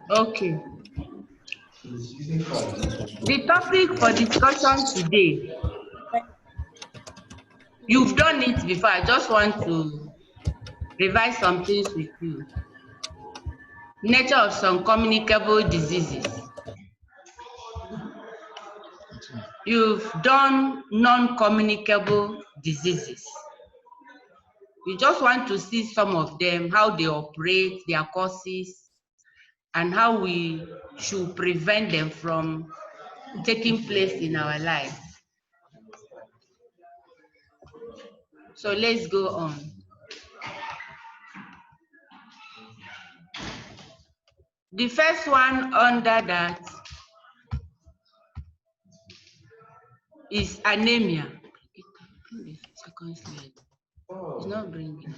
Okay. The topic for discussion today, you've done it before. I just want to revise some things with you. Nature of some communicable diseases. You've done non-communicable diseases. You just want to see some of them, how they operate, their causes, and how we should prevent them from taking place in our lives. So let's go on. The first one under that is anemia. Second slide. It's not bringing.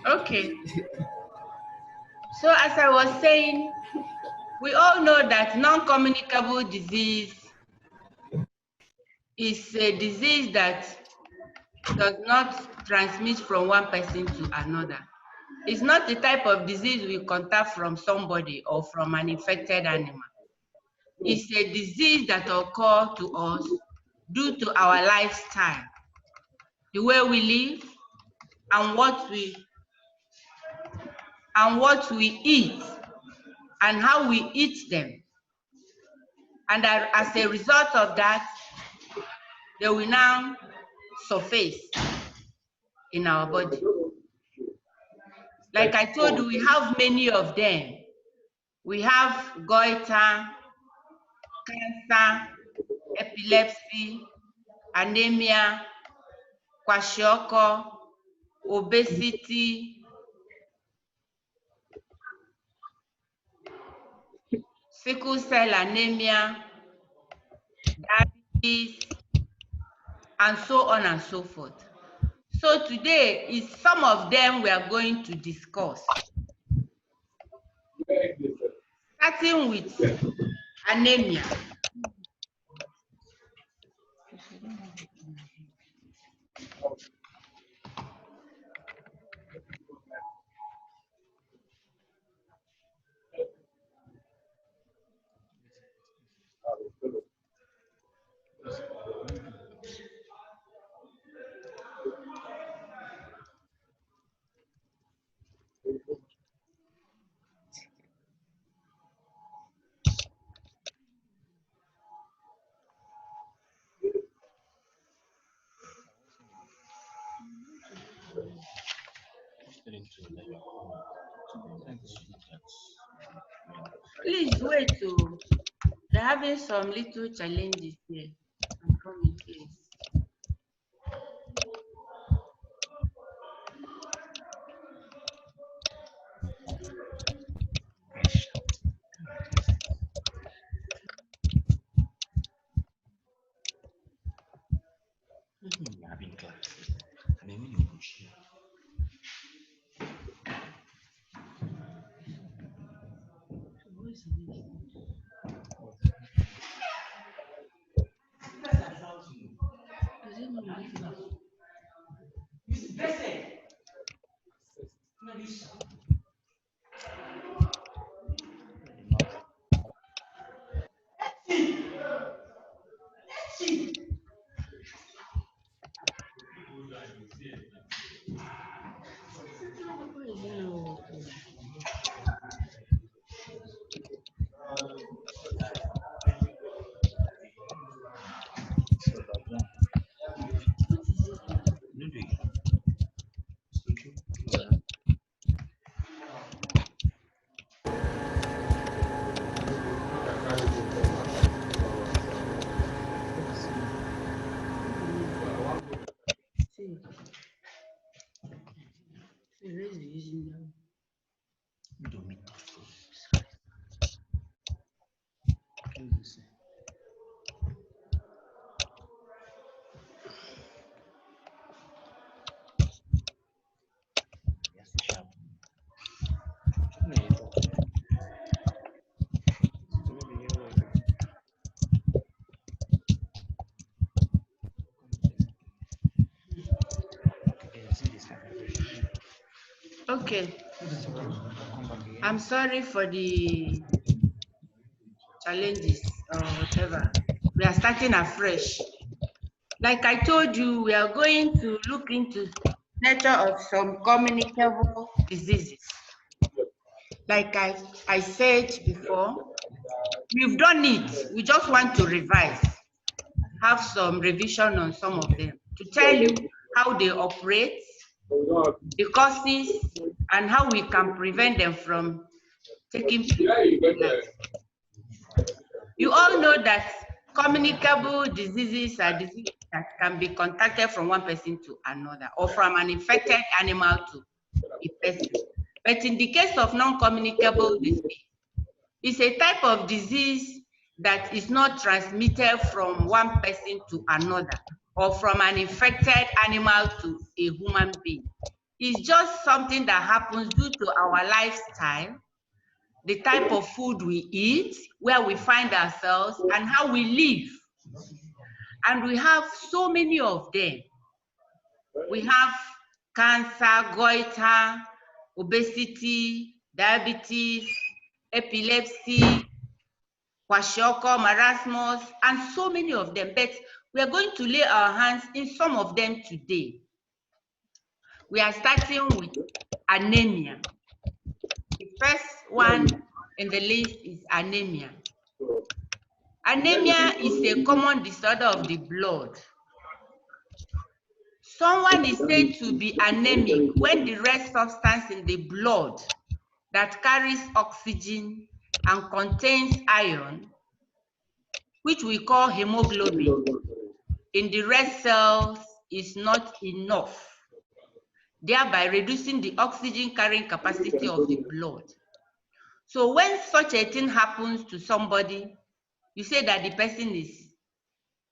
Okay. So as I was saying, we all know that non-communicable disease is a disease that does not transmit from one person to another. It's not the type of disease we contact from somebody or from an infected animal. It's a disease that occurs to us due to our lifestyle, the way we live, and what we eat, and how we eat them. And as a result of that, they will now surface in our body. Like I told you, we have many of them. We have goiter, cancer, epilepsy, anemia, KWASHIORKOR, obesity, sickle cell anemia, diabetes, and so on and so forth. So today is some of them we are going to discuss. Starting with anemia. Please wait, they're having some little challenges here. I'm coming, please. Okay. I'm sorry for the challenges or whatever. We are starting afresh. Like I told you, we are going to look into nature of some communicable diseases. Like I said before, we've done it. We just want to revise, have some revision on some of them to tell you how they operate, the causes, and how we can prevent them from taking place. You all know that communicable diseases are diseases that can be contacted from one person to another or from an infected animal to a person. But in the case of non-communicable disease, it's a type of disease that is not transmitted from one person to another or from an infected animal to a human being. It's just something that happens due to our lifestyle, the type of food we eat, where we find ourselves, and how we live. And we have so many of them. We have cancer, goiter, obesity, diabetes, epilepsy, KWASHIORKOR, marasmus, and so many of them. But we are going to lay our hands in some of them today. We are starting with anemia. The first one in the list is anemia. Anemia is a common disorder of the blood. Someone is said to be anemic when the red substance in the blood that carries oxygen and contains iron, which we call hemoglobin, in the red cells is not enough, thereby reducing the oxygen carrying capacity of the blood. So when such a thing happens to somebody, you say that the person is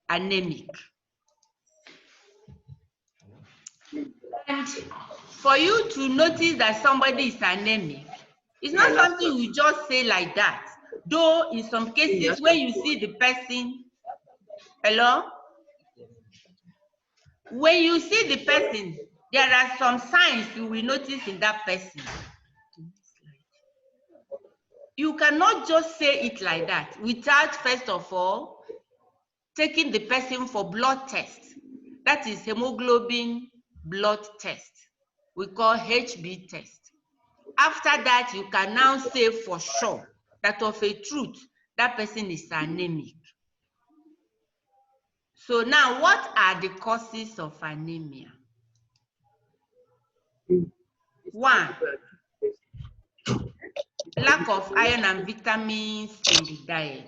anemic. And for you to notice that somebody is anemic, it's not something you just say like that. Though in some cases, when you see the person, hello? When you see the person, there are some signs you will notice in that person. You cannot just say it like that without, first of all, taking the person for blood test. That is hemoglobin blood test. We call HB test. After that, you can now say for sure that of a truth, that person is anemic. So now, what are the causes of anemia? One, lack of iron and vitamins in the diet.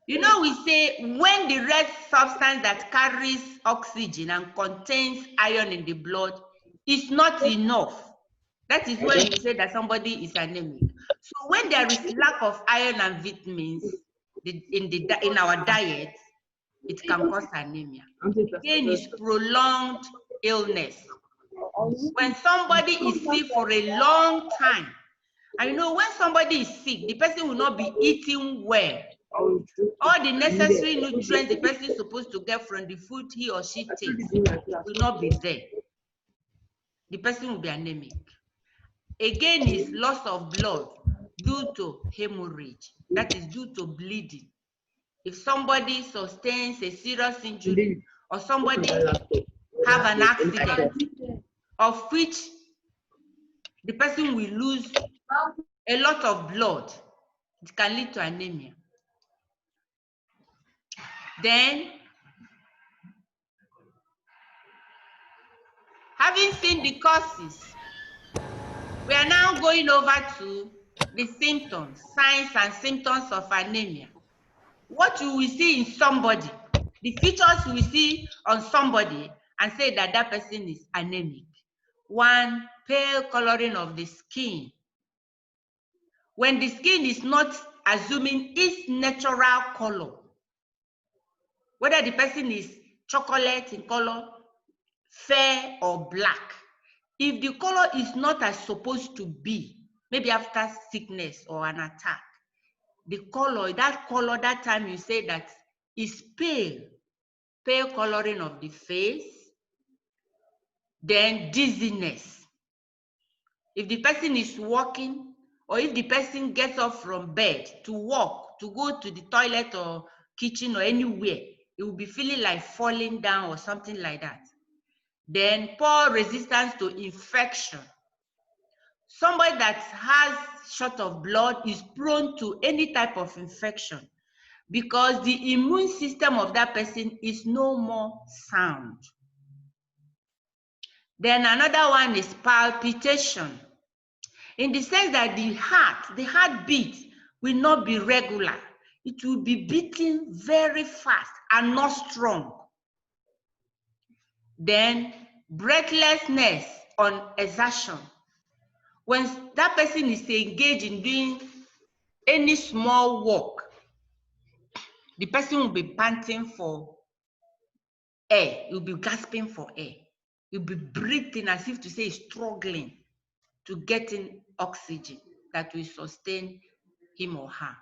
You know, we say when the red substance that carries oxygen and contains iron in the blood is not enough, that is when you say that somebody is anemic. So when there is lack of iron and vitamins in our diet, it can cause anemia. Again, is prolonged illness. When somebody is sick for a long time, and you know, when somebody is sick, the person will not be eating well. All the necessary nutrients the person is supposed to get from the food he or she takes will not be there. The person will be anemic. Again, is loss of blood due to hemorrhage. That is due to bleeding. If somebody sustains a serious injury or somebody have an accident of which the person will lose a lot of blood, it can lead to anemia. Then, having seen the causes, we are now going over to the symptoms, signs and symptoms of anemia. What you will see in somebody, the features we see on somebody and say that that person is anemic. One, pale coloring of the skin. When the skin is not assuming its natural color, whether the person is chocolate in color, fair or black. If the color is not as supposed to be, maybe after sickness or an attack, the color, that time you say that is pale coloring of the face, then dizziness. If the person is walking, or if the person gets up from bed to walk, to go to the toilet or kitchen or anywhere, it will be feeling like falling down or something like that. Then poor resistance to infection. Somebody that has short of blood is prone to any type of infection because the immune system of that person is no more sound. Then another one is palpitation, in the sense that the heartbeat will not be regular. It will be beating very fast and not strong. Then breathlessness on exertion. When that person is engaged in doing any small work, the person will be panting for air. He will be gasping for air. He will be breathing as if to say he's struggling to get in oxygen that will sustain him or her.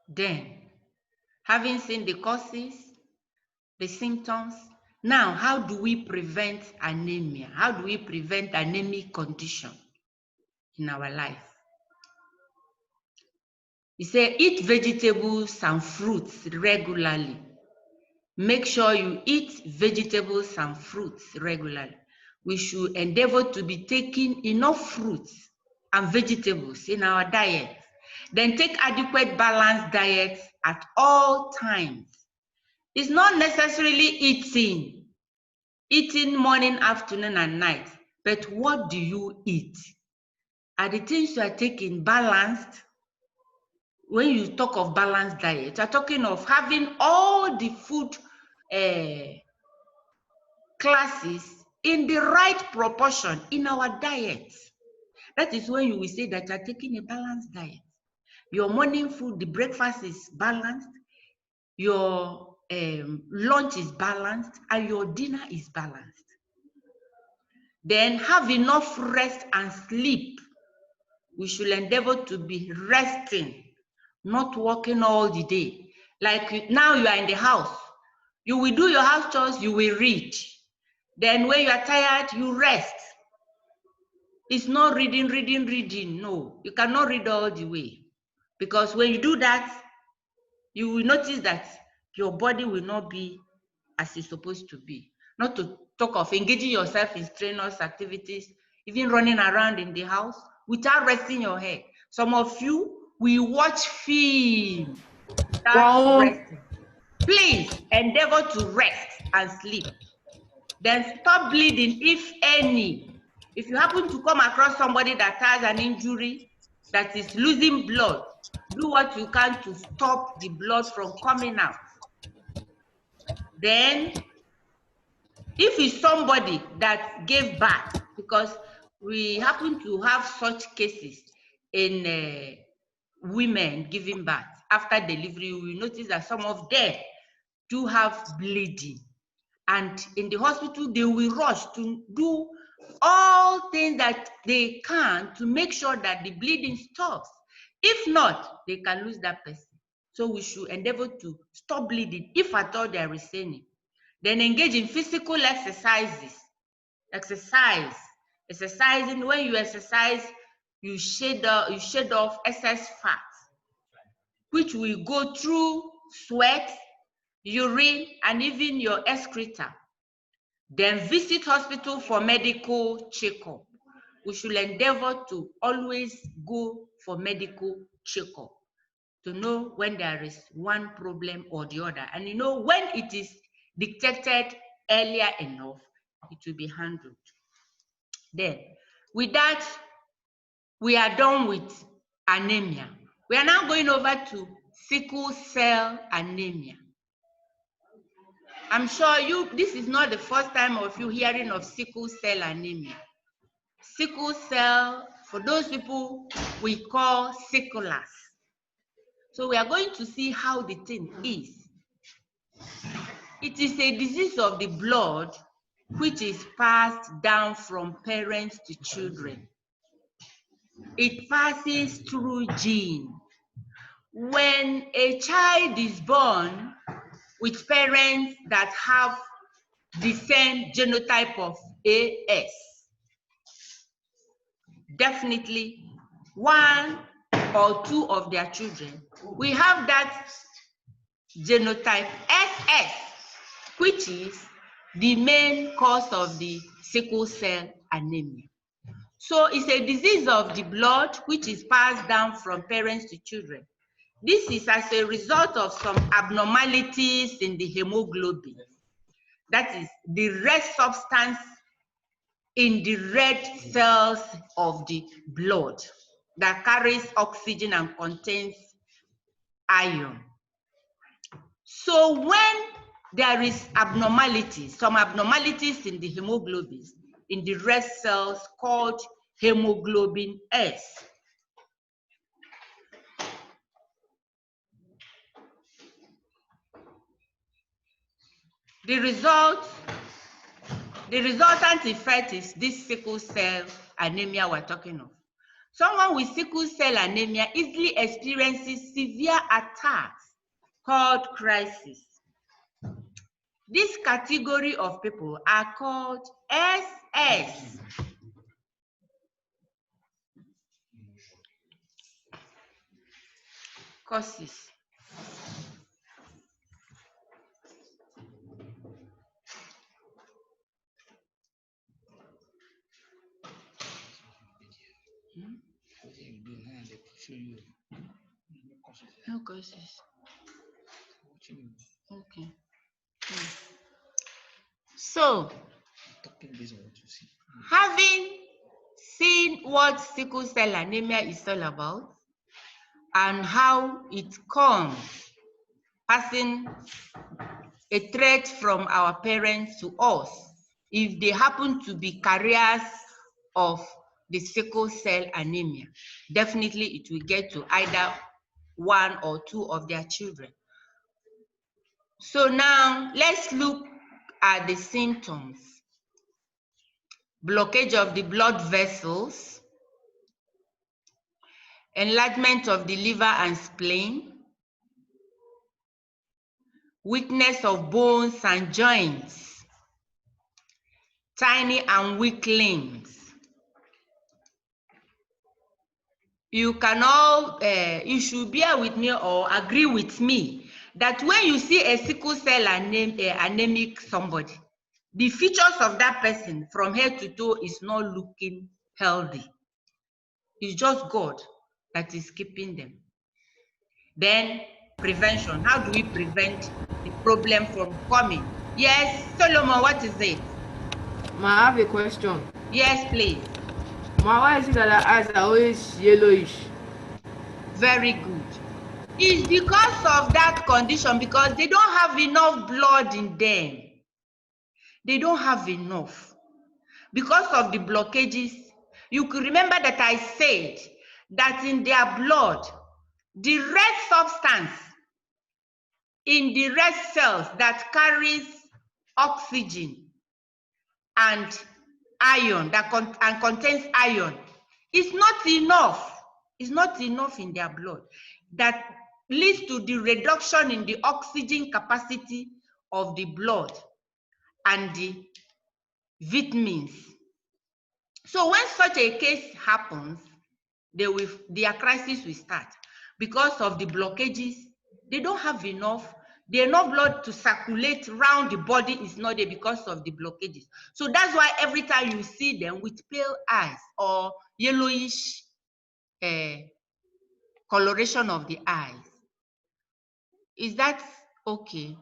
Then, having seen the causes, the symptoms, now how do we prevent anemia? How do we prevent anemic condition in our life? He said, eat vegetables and fruits regularly. Make sure you eat vegetables and fruits regularly. We should endeavor to be taking enough fruits and vegetables in our diet. Then take adequate balanced diet at all times. It's not necessarily eating morning, afternoon, and night, but what do you eat? Are the things you are taking balanced? When you talk of balanced diet, you're talking of having all the food classes in the right proportion in our diet. That is when you will say that you're taking a balanced diet. Your morning food, the breakfast is balanced, your lunch is balanced, and your dinner is balanced. Then have enough rest and sleep. We should endeavor to be resting, not working all the day. Like now you are in the house, you will do your house chores, you will read. Then when you are tired, you rest. It's not reading. No, you cannot read all the way. Because when you do that, you will notice that your body will not be as it's supposed to be. Not to talk of engaging yourself in strenuous activities, even running around in the house without resting your head. Some of you will watch film without resting. Please endeavor to rest and sleep. Then stop bleeding, if any. If you happen to come across somebody that has an injury that is losing blood, do what you can to stop the blood from coming out. Then, if it's somebody that gave birth, because we happen to have such cases in women giving birth, after delivery, we notice that some of them do have bleeding. And in the hospital, they will rush to do all things that they can to make sure that the bleeding stops. If not, they can lose that person. So we should endeavor to stop bleeding, if at all there is any. Then engage in physical exercises. Exercising, when you exercise, you shed off excess fat, which will go through sweat, urine, and even your excreta. Then visit hospital for medical checkup. We should endeavor to always go for medical checkup to know when there is one problem or the other. And you know, when it is detected earlier enough, it will be handled. Then, with that, we are done with anemia. We are now going over to sickle cell anemia. I'm sure this is not the first time of you hearing of sickle cell anemia. sickle cell, for those people we call sicklers. So we are going to see how the thing is. It is a disease of the blood which is passed down from parents to children. It passes through gene. When a child is born with parents that have the same genotype of AS, definitely one or two of their children will have that genotype SS, which is the main cause of the sickle cell anemia. So it's a disease of the blood which is passed down from parents to children. This is as a result of some abnormalities in the hemoglobin. That is the red substance in the red cells of the blood that carries oxygen and contains iron. So when there is abnormalities, some abnormalities in the hemoglobins, in the red cells called hemoglobin S, the resultant effect is this sickle cell anemia we're talking of. Someone with sickle cell anemia easily experiences severe attacks called crises. This category of people are called SS. Causes. No causes. Okay. So, having seen what sickle cell anemia is all about and how it comes, passing a threat from our parents to us, if they happen to be carriers of the sickle cell anemia, definitely it will get to either one or two of their children. So now let's look at the symptoms. Blockage of the blood vessels, enlargement of the liver and spleen, weakness of bones and joints, tiny and weak limbs. You can all, you should bear with me or agree with me that when you see a sickle cell anemic somebody, the features of that person from head to toe is not looking healthy. It's just God that is keeping them. Then prevention. How do we prevent the problem from coming? Yes, Solomon, what is it? Ma, I have a question. Yes, please. Ma, why is it that our eyes are always yellowish? Very good. It's because of that condition, because they don't have enough blood in them. They don't have enough. Because of the blockages, you could remember that I said that in their blood, the red substance in the red cells that carries oxygen and iron, and contains iron, is not enough. It's not enough in their blood. That leads to the reduction in the oxygen capacity of the blood and the vitamins. So when such a case happens, their crisis will start because of the blockages. They don't have enough. Enough blood to circulate around the body is not there because of the blockages. So that's why every time you see them with pale eyes or yellowish coloration of the eyes. Is that okay?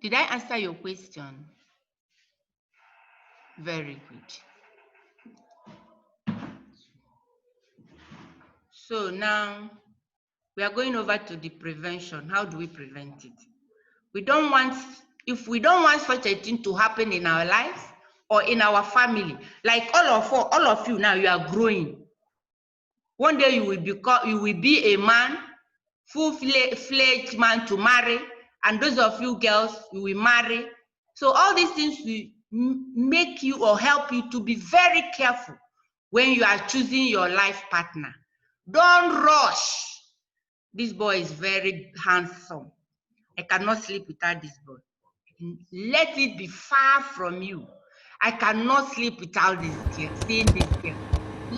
Did I answer your question? Very good. So now we are going over to the prevention. How do we prevent it? We don't want, if we don't want such a thing to happen in our lives, or in our family. Like all of you now, you are growing. One day you will be a man, full-fledged man to marry, and those of you girls, you will marry. So all these things will make you or help you to be very careful when you are choosing your life partner. Don't rush. This boy is very handsome. I cannot sleep without this boy. Let it be far from you. I cannot sleep without this girl, seeing this girl.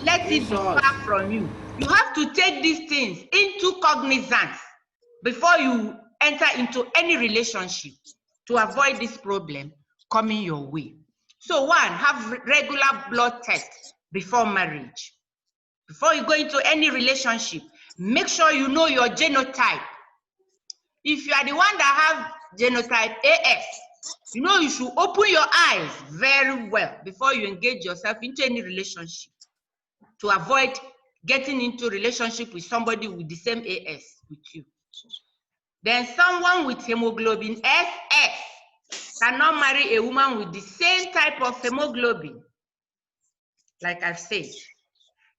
Let it be far from you. You have to take these things into cognizance before you enter into any relationship to avoid this problem coming your way. So one, have regular blood tests before marriage. Before you go into any relationship, make sure you know your genotype. If you are the one that have genotype AS, you know you should open your eyes very well before you engage yourself into any relationship to avoid getting into relationship with somebody with the same AS with you. Then someone with hemoglobin SS cannot marry a woman with the same type of hemoglobin. Like I've said,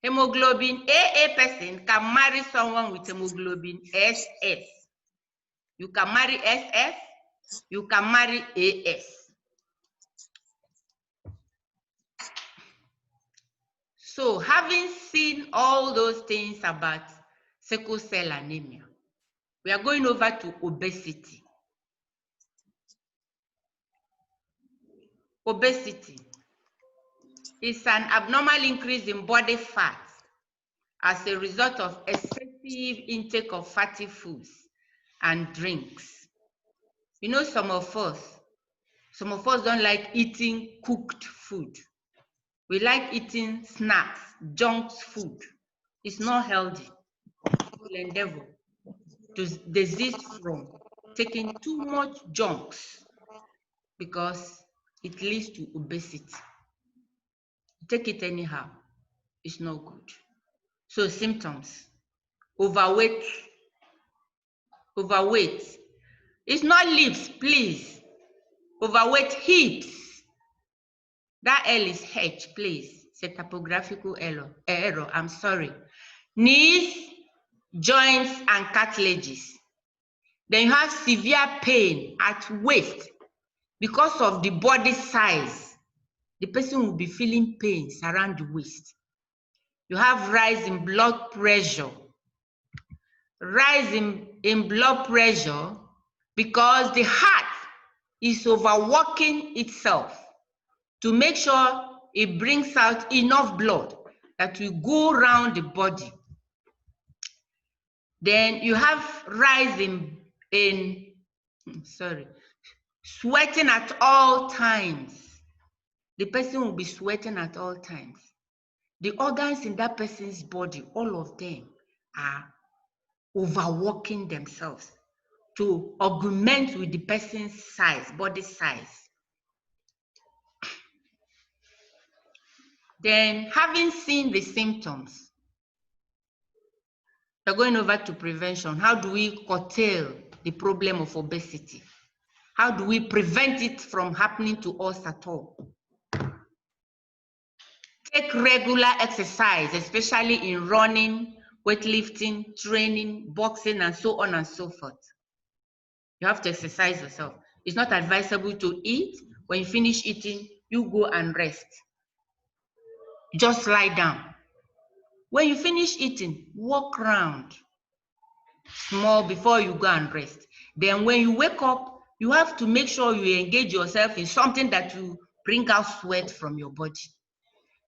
hemoglobin AA person can marry someone with hemoglobin SS. You can marry SS, you can marry AS. So having seen all those things about sickle cell anemia, we are going over to obesity. Obesity is an abnormal increase in body fat as a result of excessive intake of fatty foods and drinks. You know, some of us don't like eating cooked food. We like eating snacks, junk food. It's not healthy. We'll endeavor to desist from taking too much junks because it leads to obesity. Take it anyhow, it's not good. So symptoms, overweight. It's not lips, please. Overweight hips. That L is H, please. It's a typographical error, I'm sorry. Knees, joints, and cartilages. Then you have severe pain at waist because of the body size. The person will be feeling pains around the waist. You have rise in blood pressure. Rise in blood pressure because the heart is overworking itself to make sure it brings out enough blood that will go around the body. Then you have rise in sweating at all times. The person will be sweating at all times. The organs in that person's body, all of them are overworking themselves to augment with the person's size, body size. Then, having seen the symptoms, we're going over to prevention. How do we curtail the problem of obesity? How do we prevent it from happening to us at all? Take regular exercise, especially in running, weightlifting, training, boxing, and so on and so forth. You have to exercise yourself. It's not advisable to eat. When you finish eating, you go and rest. Just lie down. When you finish eating, walk around small before you go and rest. Then when you wake up, you have to make sure you engage yourself in something that will bring out sweat from your body.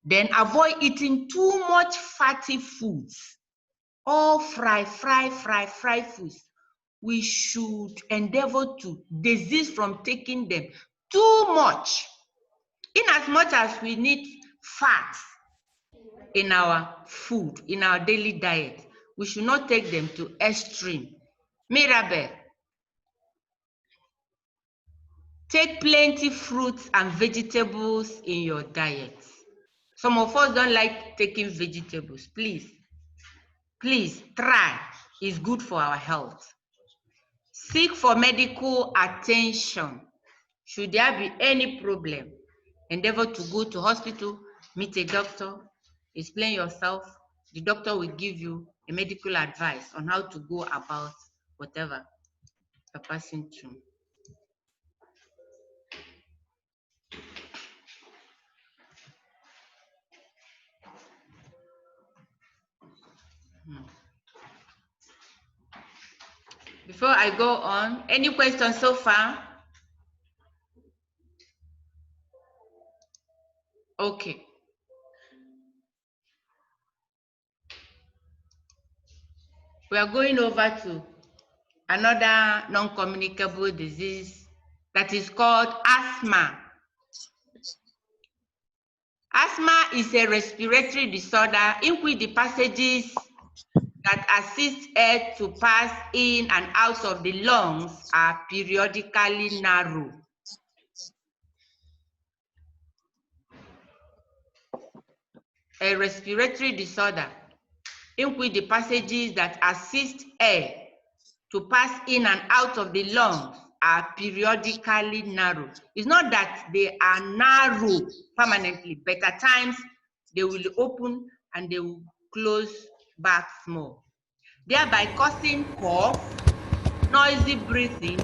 Then avoid eating too much fatty foods. All fried foods. We should endeavor to desist from taking them too much. In as much as we need fat in our food, in our daily diet, we should not take them to extreme. Mirabel, take plenty fruits and vegetables in your diet. Some of us don't like taking vegetables. Please try. It's good for our health. Seek for medical attention should there be any problem Endeavor to go to hospital, meet a doctor, explain yourself. The doctor will give you a medical advice on how to go about whatever you're passing through. Before I go on, any questions so far? Okay. We are going over to another non-communicable disease that is called asthma. Asthma is a respiratory disorder in which the passages that assist air to pass in and out of the lungs are periodically narrow. A respiratory disorder in which the passages that assist air to pass in and out of the lungs are periodically narrow. It's not that they are narrow permanently, but at times they will open and they will close back small, thereby causing cough, noisy breathing,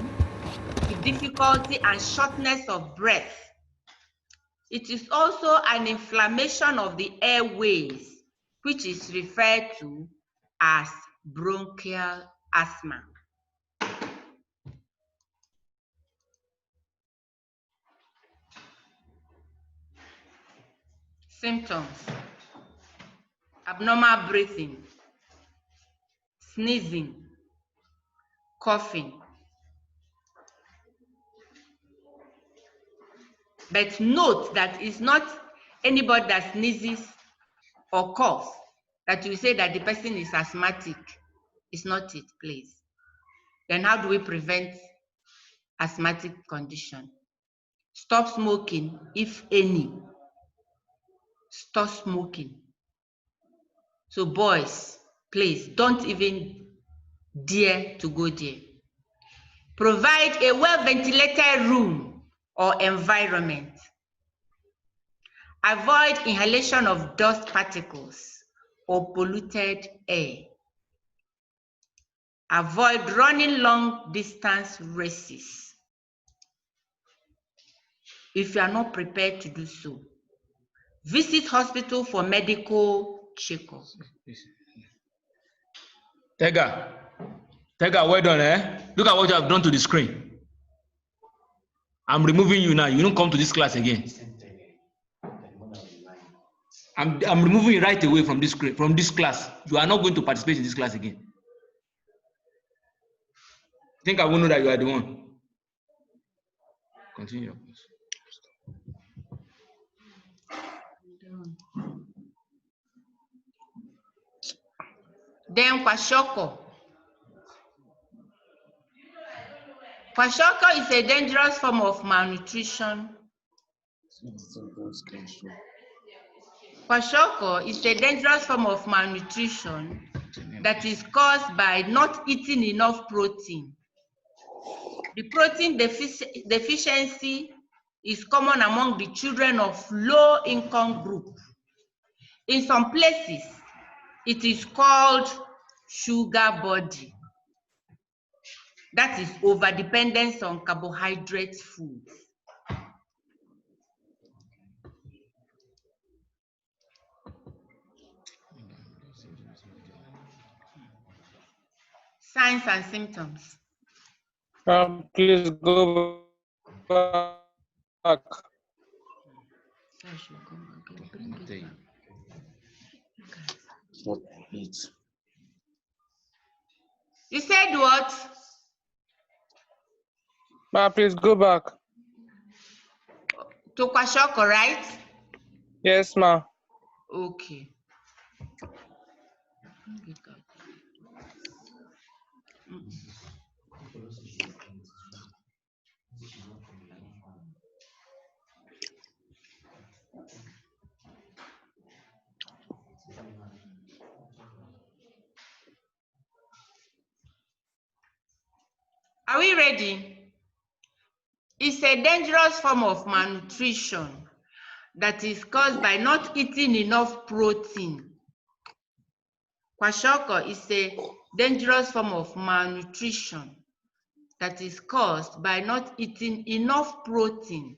difficulty and shortness of breath. It is also an inflammation of the airways, which is referred to as bronchial asthma. Symptoms: abnormal breathing, sneezing, coughing. But note that it's not anybody that sneezes or coughs that you say that the person is asthmatic. It's not it, please. Then how do we prevent asthmatic condition? Stop smoking, if any. Stop smoking. So boys, please don't even dare to go there. Provide a well-ventilated room or environment. Avoid inhalation of dust particles or polluted air. Avoid running long distance races. If you are not prepared to do so, visit hospital for medical checkup. Tega, well done, eh? Look at what you have done to the screen. I'm removing you now. You don't come to this class again. I'm removing you right away from this class. You are not going to participate in this class again. I think I will know that you are the one. Continue. Then kwashiorkor. Kwashiorkor is a dangerous form of malnutrition. Kwashiorkor is a dangerous form of malnutrition that is caused by not eating enough protein. The protein deficiency is common among the children of low-income group. In some places, it is called sugar body. That is overdependence on carbohydrate foods. Signs and symptoms. Please go back. You said what? Please go back. To kwashiorkor, right? Yes, ma. Okay. Are we ready? It's a dangerous form of malnutrition that is caused by not eating enough protein. Kwashiorkor is a dangerous form of malnutrition that is caused by not eating enough protein.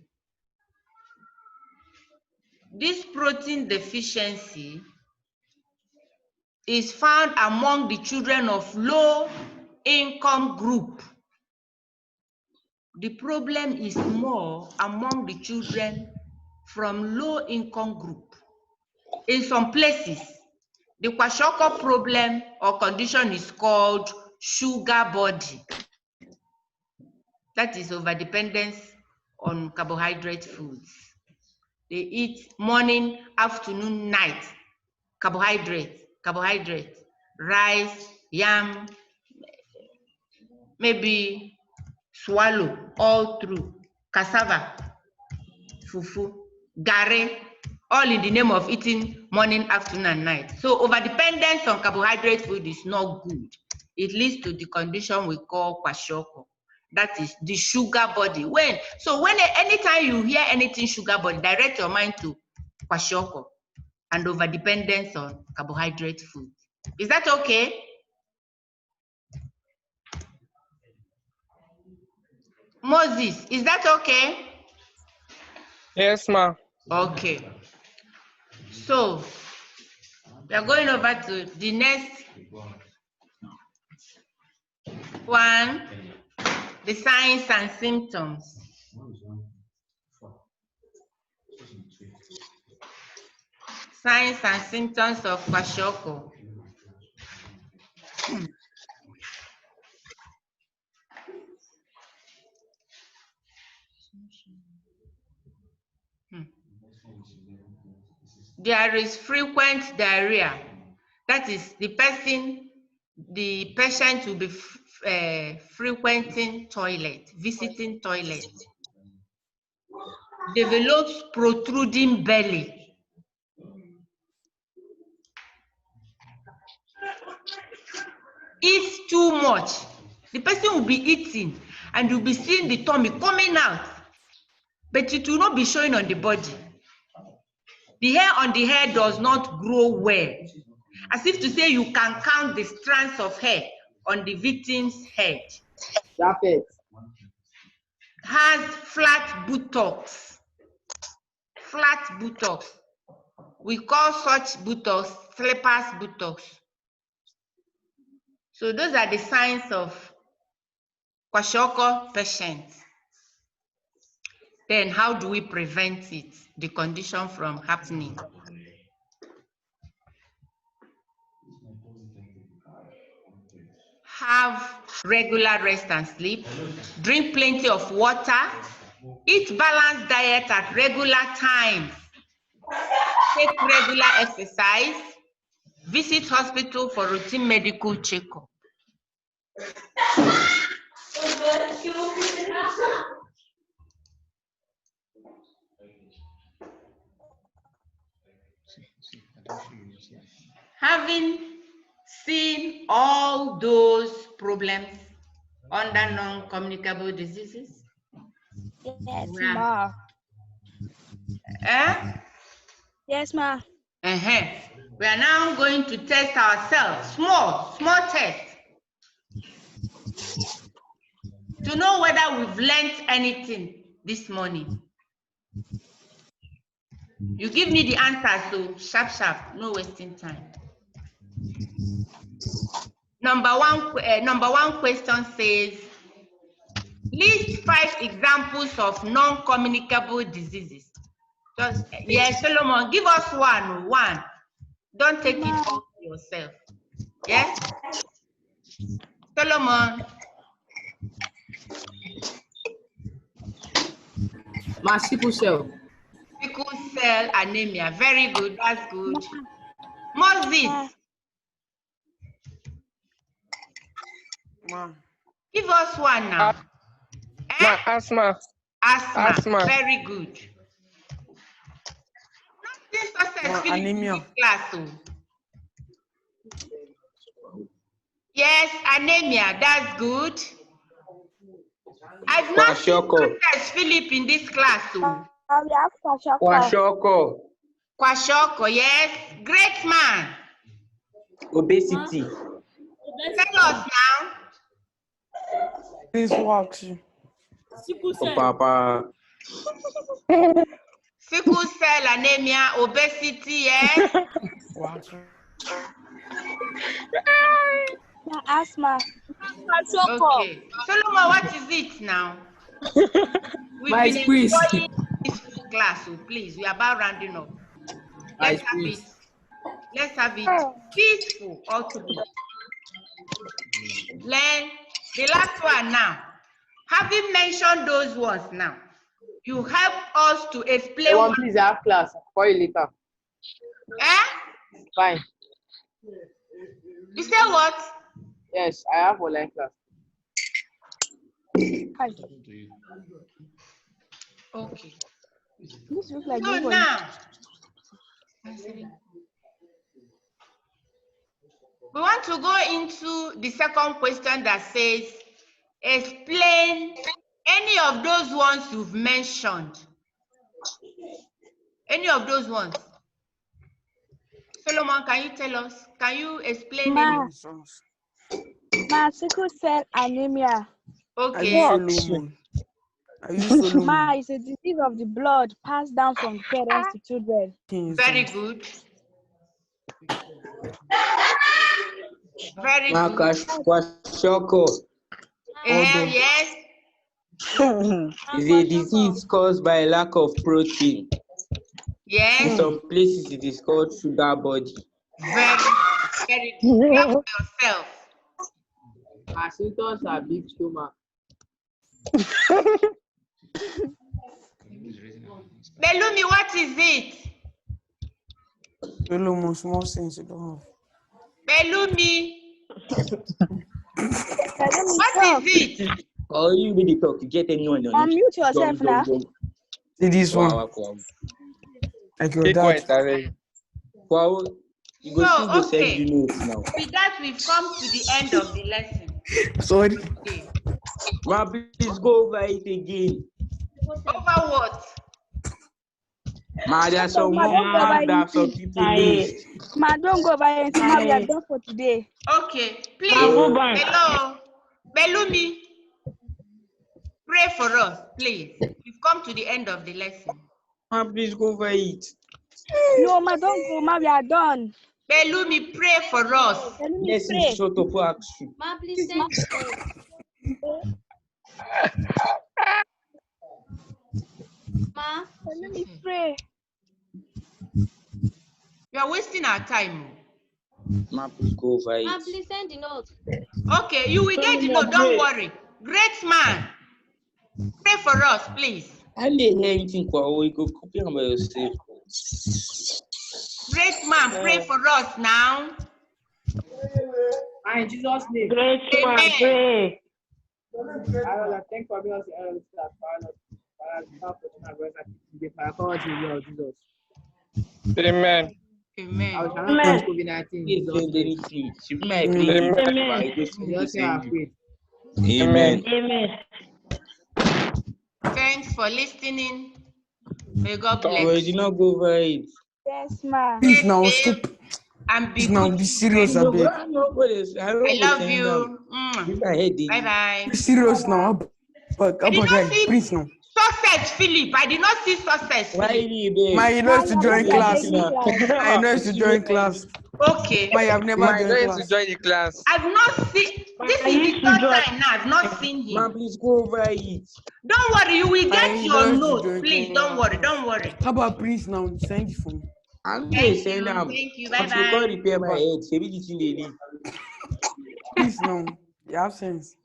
This protein deficiency is found among the children of low-income group. The problem is more among the children from low-income group. In some places, the Kwashiorkor problem or condition is called sugar body. That is overdependence on carbohydrate foods. They eat morning, afternoon, night, carbohydrate, rice, yam, maybe swallow all through, cassava, fufu, garri, all in the name of eating morning, afternoon, and night. So overdependence on carbohydrate food is not good. It leads to the condition we call Kwashiorkor. That is the sugar body. Anytime you hear anything sugar body, direct your mind to Kwashiorkor and overdependence on carbohydrate food. Is that okay? Moses, is that okay? Yes, ma. Okay. So we are going over to the next one, the signs and symptoms. Signs and symptoms of Kwashiorkor. There is frequent diarrhea. That is, the patient will be frequenting toilet, visiting toilet. Develops protruding belly. Eats too much. The person will be eating and you'll be seeing the tummy coming out, but it will not be showing on the body. The hair on the head does not grow well, as if to say you can count the strands of hair on the victim's head. Has flat buttocks. Flat buttocks. We call such buttocks slippers buttocks. So those are the signs of Kwashiorkor patients. Then how do we prevent it, the condition from happening? Have regular rest and sleep, drink plenty of water, eat balanced diet at regular times, take regular exercise, visit hospital for routine medical checkup. Having seen all those problems under non-communicable diseases? Yes, ma. Yes, ma. We are now going to test ourselves, small test, to know whether we've learned anything this morning. You give me the answer, so sharp, no wasting time. Number one question says, list 5 examples of non-communicable diseases. Yes, Solomon, give us one. Don't take it all yourself. Yes? Solomon. Sickle cell. Sickle cell anemia. Very good. That's good. Moses. Give us one now. Asthma. Asthma. Very good. Anemia. Yes, anemia. That's good. I've not seen Philip in this class. We have KWASHIORKOR. KWASHIORKOR. KWASHIORKOR, yes. Great man. Obesity. Tell us now. This works. Oh, Papa. Sickle cell anemia, obesity, yes. Asthma. Okay. Solomon, what is it now? We've My been squeeze. enjoying this class, so please, we are about rounding up. Let's have it peaceful all together. Learn the last one now. Having mentioned those ones now, you help us to explain One, please, I have class. Call you later. Fine. You say what? Yes, I have online class. Okay. This looks like So this one. now, we want to go into the second question that says, explain any of those ones you've mentioned. Any of those ones. Solomon, can you tell us? Can you explain any? Sickle cell anemia. Okay. Ma is a disease of the blood passed down from parents to children. Very good. Very good. KWASHIORKOR. Yes. It's a disease caused by lack of protein. Yes. In some places, it is called sugar body. Very, very good. Clap for yourself. My symptoms are big stomach. Belumi, what is it? Solomon, small sense you don't have. Belumi. What is it? Or you really talk to get anyone on it. Unmute yourself now. See this one. Like your dad. Wow. You go So, see go send okay. you notes now. With that, we've come to the end of the lesson. Sorry. Okay. Ma, please go over it again. Over what? Ma, there are some more that some people missed. Ma, don't go by it. Ma, we are done for today. Okay. Please. Hello. Belumi. Pray for us, please. We've come to the end of the lesson. Ma, please go over it. No, ma, don't go. Ma, we are done. Belumi, pray for us. Yes, it's short of action. Ma, please send Ma, let me pray. You are wasting our time. Ma, please go over it. Ma, please send the note. Okay, you will get the note. Don't worry. Great man. Pray for us, please. I didn't hear anything. You go copy about yourself. Great man, pray for us now. In Jesus' name. Great man, pray. Thank for being Amen. Amen. Amen. Amen. Thanks for listening. May God bless You you. did not go over it. Yes, ma. Please now stop. And be Please now good. be serious a bit. I love you. Bye bye. Be serious now. But I did not see please now. success, Philip. I did not see success, Philip. My, you know to join class. I know to join class. Okay. My, I've never joined class. the class. I've not seen. This is the third time now. I've not seen him. Ma, please go over it. Don't worry. You will get your know to note. join Please, class. don't worry. Don't worry. How about please now send it for me? I'm Thank going to you. send them. Thank you. I Bye should go bye. repair my head. Maybe the thing they need. Please now. You have sense.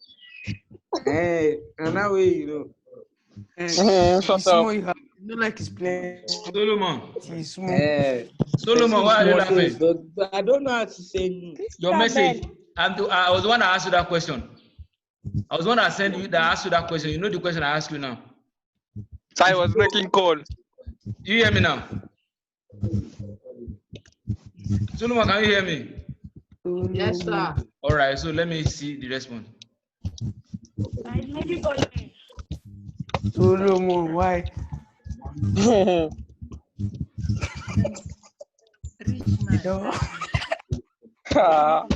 And now you know. Small you have. You know like it's playing. Solomon. It's small. Solomon, why are you laughing? But I don't know how to say. Your message. I was the one that asked you that question. I was the one that sent you that asked you that question. You know the question I asked you now. I was making call. You hear me now? Solomon, can you hear me? Yes, sir. All right, so let me see the response. Solomon, why? Rich man. Ah.